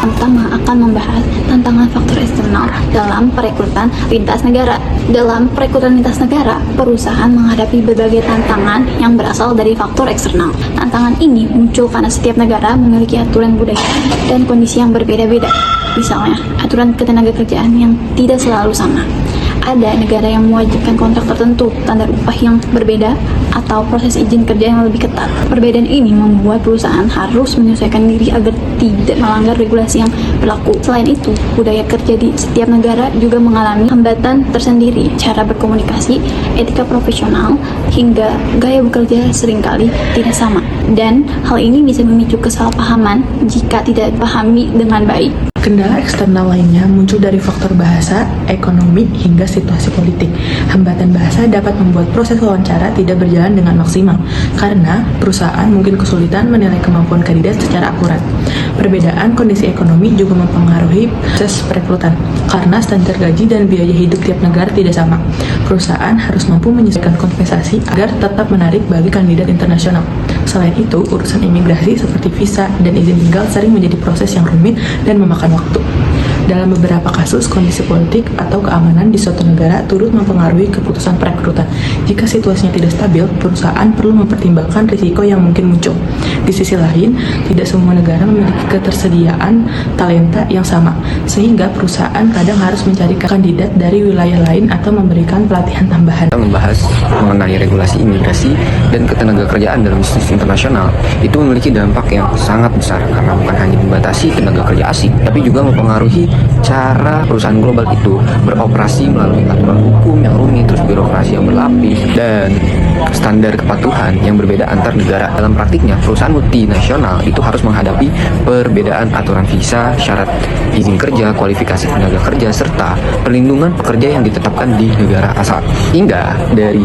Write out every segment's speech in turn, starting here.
Yang pertama akan membahas tantangan faktor eksternal dalam perekrutan lintas negara. Dalam perekrutan lintas negara, perusahaan menghadapi berbagai tantangan yang berasal dari faktor eksternal. Tantangan ini muncul karena setiap negara memiliki aturan budaya dan kondisi yang berbeda-beda. Misalnya, aturan ketenagakerjaan yang tidak selalu sama. Ada negara yang mewajibkan kontrak tertentu, standar upah yang berbeda, atau proses izin kerja yang lebih ketat. Perbedaan ini membuat perusahaan harus menyesuaikan diri agar tidak melanggar regulasi yang berlaku. Selain itu, budaya kerja di setiap negara juga mengalami hambatan tersendiri. Cara berkomunikasi, etika profesional, hingga gaya bekerja seringkali tidak sama. Dan hal ini bisa memicu kesalahpahaman jika tidak dipahami dengan baik. Kendala eksternal lainnya muncul dari faktor bahasa, ekonomi, hingga situasi politik. Hambatan bahasa dapat membuat proses wawancara tidak berjalan dengan maksimal, karena perusahaan mungkin kesulitan menilai kemampuan kandidat secara akurat. Perbedaan kondisi ekonomi juga mempengaruhi proses perekrutan, karena standar gaji dan biaya hidup tiap negara tidak sama. Perusahaan harus mampu menyesuaikan kompensasi agar tetap menarik bagi kandidat internasional. Selain itu, urusan imigrasi seperti visa dan izin tinggal sering menjadi proses yang rumit dan memakan waktu. Dalam beberapa kasus, kondisi politik atau keamanan di suatu negara turut mempengaruhi keputusan perekrutan. Jika situasinya tidak stabil, perusahaan perlu mempertimbangkan risiko yang mungkin muncul. Di sisi lain, tidak semua negara memiliki ketersediaan talenta yang sama, sehingga perusahaan kadang harus mencari kandidat dari wilayah lain atau memberikan pelatihan tambahan. Kita membahas mengenai regulasi imigrasi dan ketenagakerjaan dalam bisnis internasional, itu memiliki dampak yang sangat besar karena bukan hanya membatasi tenaga kerja asing, tapi juga mempengaruhi cara perusahaan global itu beroperasi melalui aturan hukum yang rumit, terus birokrasi yang berlapis, dan standar kepatuhan yang berbeda antar negara. Dalam praktiknya, perusahaan multinasional itu harus menghadapi perbedaan aturan visa, syarat izin kerja, kualifikasi tenaga kerja, serta perlindungan pekerja yang ditetapkan di negara asal. Hingga dari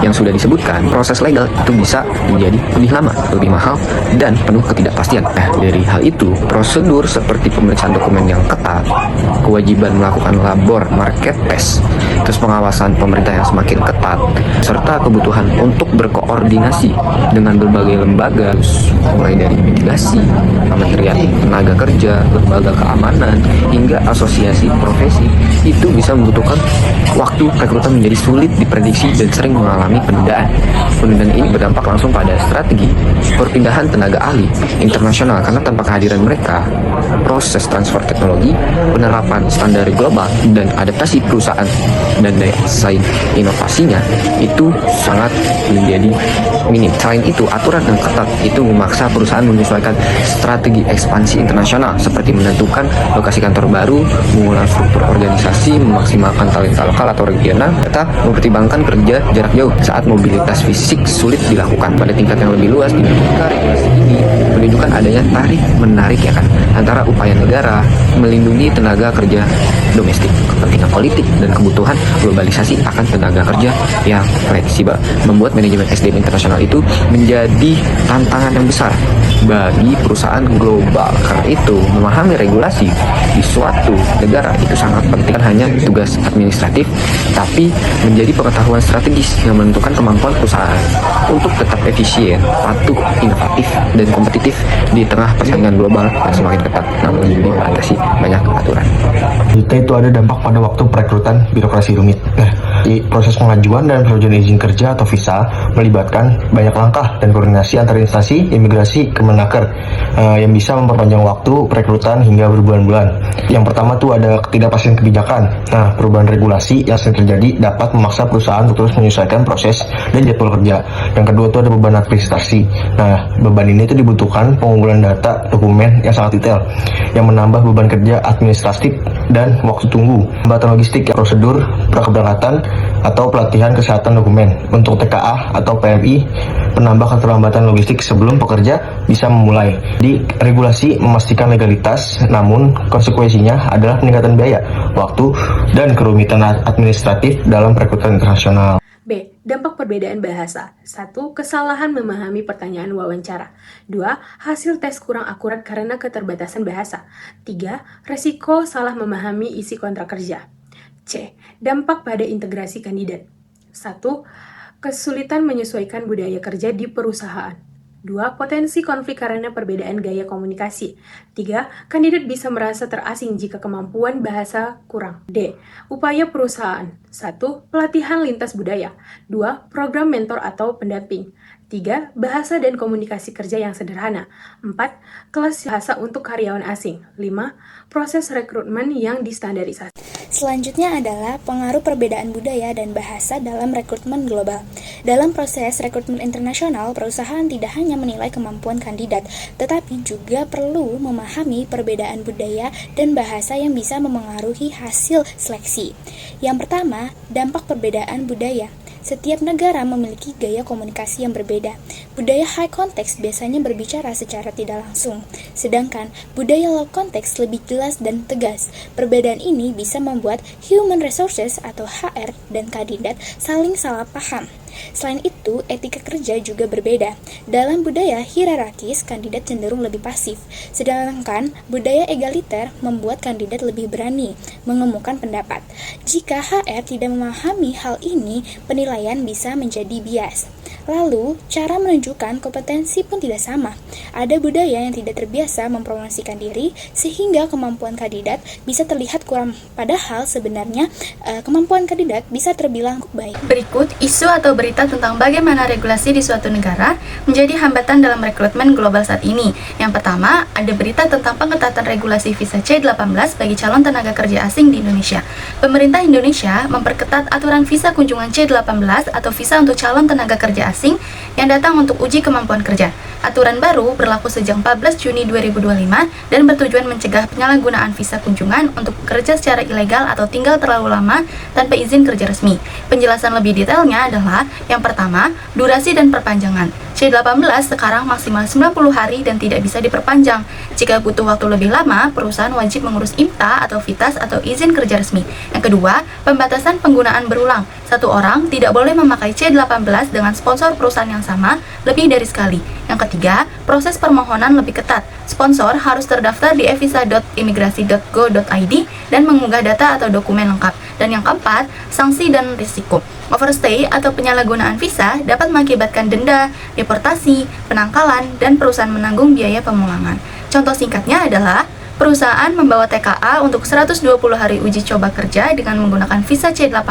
yang sudah disebutkan, proses legal itu bisa menjadi lebih lama, lebih mahal, dan penuh ketidakpastian. Nah, dari hal itu, prosedur seperti pemeriksaan dokumen yang ketat, kewajiban melakukan labor market test, terus pengawasan pemerintah yang semakin ketat, serta kebutuhan untuk berkoordinasi dengan berbagai lembaga, mulai dari imigrasi, kementerian tenaga kerja, lembaga keamanan, hingga asosiasi profesi, itu bisa membutuhkan waktu rekrutan menjadi sulit diprediksi dan sering mengalami penundaan. Penundaan ini berdampak langsung pada strategi perpindahan tenaga ahli internasional, karena tanpa kehadiran mereka, proses transfer teknologi, penerapan standar global, dan adaptasi perusahaan dan daya saing inovasinya itu sangat menjadi minim. Selain itu, aturan yang ketat itu memaksa perusahaan menyesuaikan strategi ekspansi internasional, seperti menentukan lokasi kantor baru, mengulang struktur organisasi, memaksimalkan talenta lokal atau regional, serta mempertimbangkan kerja jarak jauh saat mobilitas fisik sulit dilakukan. Pada tingkat yang lebih luas, dinamika regulasi ini menunjukkan adanya tarik-menarik ya kan, antara upaya negara melindungi tenaga kerja domestik, kepentingan politik, dan kebutuhan globalisasi akan tenaga kerja yang fleksibel. Membuat manajemen SDM internasional itu menjadi tantangan yang besar bagi perusahaan global. Karena itu, memahami regulasi di suatu negara itu sangat penting. Kan hanya tugas administratif, tapi menjadi pengetahuan strategis yang menentukan kemampuan perusahaan untuk tetap efisien, patuh, inovatif, dan kompetitif di tengah persaingan global yang semakin ketat, namun dibatasi banyak aturan. Itu ada dampak pada waktu perekrutan birokrasi rumit. Di proses pengajuan dan perjanjian izin kerja atau visa melibatkan banyak langkah dan koordinasi antar instansi imigrasi Kemenaker yang bisa memperpanjang waktu perekrutan hingga berbulan-bulan. Yang pertama tuh ada ketidakpastian kebijakan. Nah, perubahan regulasi yang sering terjadi dapat memaksa perusahaan untuk terus menyesuaikan proses dan jadwal kerja. Yang kedua tuh ada beban administrasi. Nah, beban ini tuh dibutuhkan pengumpulan data dokumen yang sangat detail yang menambah beban kerja administratif dan waktu tunggu. Hambatan logistik, prosedur prakeberangkatan atau pelatihan kesehatan dokumen untuk TKA atau PMI menambah keterlambatan logistik sebelum pekerja bisa memulai. Di regulasi memastikan legalitas, namun konsekuensinya adalah peningkatan biaya, waktu, dan kerumitan administratif dalam perekrutan internasional. B. Dampak perbedaan bahasa. 1. Kesalahan memahami pertanyaan wawancara. 2. Hasil tes kurang akurat karena keterbatasan bahasa. 3. Resiko salah memahami isi kontrak kerja. C. Dampak pada integrasi kandidat. 1. Kesulitan menyesuaikan budaya kerja di perusahaan. 2. Potensi konflik karena perbedaan gaya komunikasi. 3. Kandidat bisa merasa terasing jika kemampuan bahasa kurang. D. Upaya perusahaan. 1. Pelatihan lintas budaya. 2. Program mentor atau pendamping. 3. Bahasa dan komunikasi kerja yang sederhana. 4. Kelas bahasa untuk karyawan asing. 5. Proses rekrutmen yang distandarisasi. Selanjutnya adalah pengaruh perbedaan budaya dan bahasa dalam rekrutmen global. Dalam proses rekrutmen internasional, perusahaan tidak hanya menilai kemampuan kandidat, tetapi juga perlu memahami perbedaan budaya dan bahasa yang bisa memengaruhi hasil seleksi. Yang pertama, dampak perbedaan budaya. Setiap negara memiliki gaya komunikasi yang berbeda. Budaya high context biasanya berbicara secara tidak langsung, sedangkan budaya low context lebih jelas dan tegas. Perbedaan ini bisa membuat human resources atau HR dan kandidat saling salah paham. Selain itu, etika kerja juga berbeda. Dalam budaya hierarkis, kandidat cenderung lebih pasif, sedangkan budaya egaliter membuat kandidat lebih berani mengemukakan pendapat. Jika HR tidak memahami hal ini, penilaian bisa menjadi bias. Lalu, cara menunjukkan kompetensi pun tidak sama. Ada budaya yang tidak terbiasa mempromosikan diri, sehingga kemampuan kandidat bisa terlihat kurang. Padahal sebenarnya kemampuan kandidat bisa terbilang baik. Berikut isu atau berita tentang bagaimana regulasi di suatu negara menjadi hambatan dalam rekrutmen global saat ini. Yang pertama, ada berita tentang pengetatan regulasi visa C18 bagi calon tenaga kerja asing di Indonesia. Pemerintah Indonesia memperketat aturan visa kunjungan C18 atau visa untuk calon tenaga kerja asing yang datang untuk uji kemampuan kerja. Aturan baru berlaku sejak 14 Juni 2025 dan bertujuan mencegah penyalahgunaan visa kunjungan untuk bekerja secara ilegal atau tinggal terlalu lama tanpa izin kerja resmi. Penjelasan lebih detailnya adalah yang pertama, durasi dan perpanjangan. C18 sekarang maksimal 90 hari dan tidak bisa diperpanjang. Jika butuh waktu lebih lama, perusahaan wajib mengurus IMTA atau VITAS atau izin kerja resmi. Yang kedua, pembatasan penggunaan berulang. Satu orang tidak boleh memakai C18 dengan sponsor perusahaan yang sama lebih dari sekali. Yang ketiga, proses permohonan lebih ketat. Sponsor harus terdaftar di evisa.imigrasi.go.id dan mengunggah data atau dokumen lengkap. Dan yang keempat, sanksi dan risiko. Overstay atau penyalahgunaan visa dapat mengakibatkan denda, deportasi, penangkalan, dan perusahaan menanggung biaya pemulangan. Contoh singkatnya adalah perusahaan membawa TKA untuk 120 hari uji coba kerja dengan menggunakan visa C18,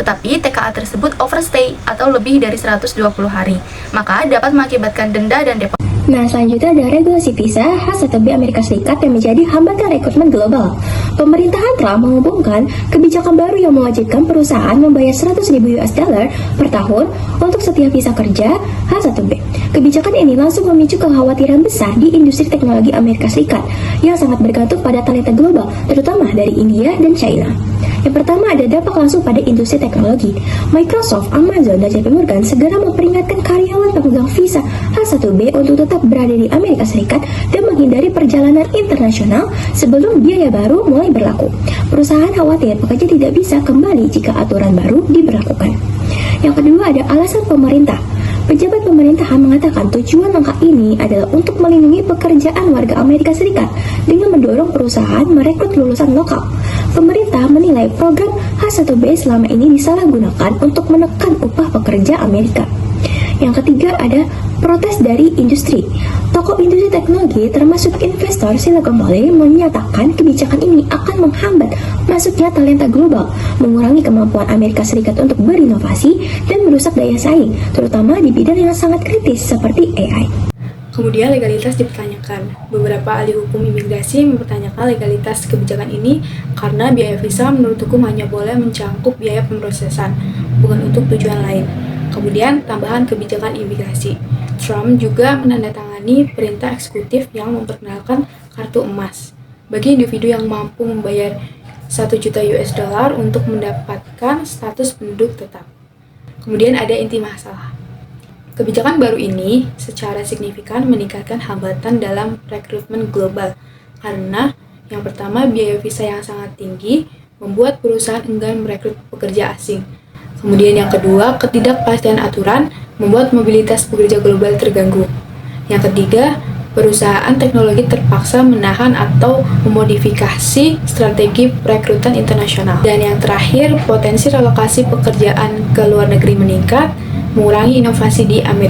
tetapi TKA tersebut overstay atau lebih dari 120 hari, maka dapat mengakibatkan denda dan deportasi. Nah, selanjutnya ada regulasi visa H1B Amerika Serikat yang menjadi hambatan rekrutmen global. Pemerintahan Trump mengumumkan kebijakan baru yang mewajibkan perusahaan membayar 100.000 US dollar per tahun untuk setiap visa kerja H1B. Kebijakan ini langsung memicu kekhawatiran besar di industri teknologi Amerika Serikat yang sangat bergantung pada talenta global, terutama dari India dan China. Yang pertama ada dampak langsung pada industri teknologi. Microsoft, Amazon, dan JP Morgan segera memperingatkan karyawan pemegang visa H1B untuk tetap berada di Amerika Serikat dan menghindari perjalanan internasional sebelum biaya baru mulai berlaku. Perusahaan khawatir pekerja tidak bisa kembali jika aturan baru diberlakukan. Yang kedua ada alasan pemerintah. Pejabat pemerintahan mengatakan tujuan langkah ini adalah untuk melindungi pekerjaan warga Amerika Serikat dengan mendorong perusahaan merekrut lulusan lokal. Pemerintah menilai program H1B selama ini disalahgunakan untuk menekan upah pekerja Amerika. Yang ketiga ada protes dari industri. Tokoh industri teknologi termasuk investor Silicon Valley menyatakan kebijakan ini akan menghambat masuknya talenta global, mengurangi kemampuan Amerika Serikat untuk berinovasi, dan merusak daya saing, terutama di bidang yang sangat kritis seperti AI. Kemudian legalitas dipertanyakan. Beberapa ahli hukum imigrasi mempertanyakan legalitas kebijakan ini karena biaya visa menurut hukum hanya boleh mencangkup biaya pemrosesan, bukan untuk tujuan lain. Kemudian tambahan kebijakan imigrasi. Trump juga menandatangani perintah eksekutif yang memperkenalkan kartu emas bagi individu yang mampu membayar 1 juta US dollar untuk mendapatkan status penduduk tetap. Kemudian ada inti masalah. Kebijakan baru ini secara signifikan meningkatkan hambatan dalam rekrutmen global karena yang pertama biaya visa yang sangat tinggi membuat perusahaan enggan merekrut pekerja asing. Kemudian yang kedua, ketidakpastian aturan membuat mobilitas pekerja global terganggu. Yang ketiga, perusahaan teknologi terpaksa menahan atau memodifikasi strategi perekrutan internasional. Dan yang terakhir, potensi relokasi pekerjaan ke luar negeri meningkat, mengurangi inovasi di Amerika.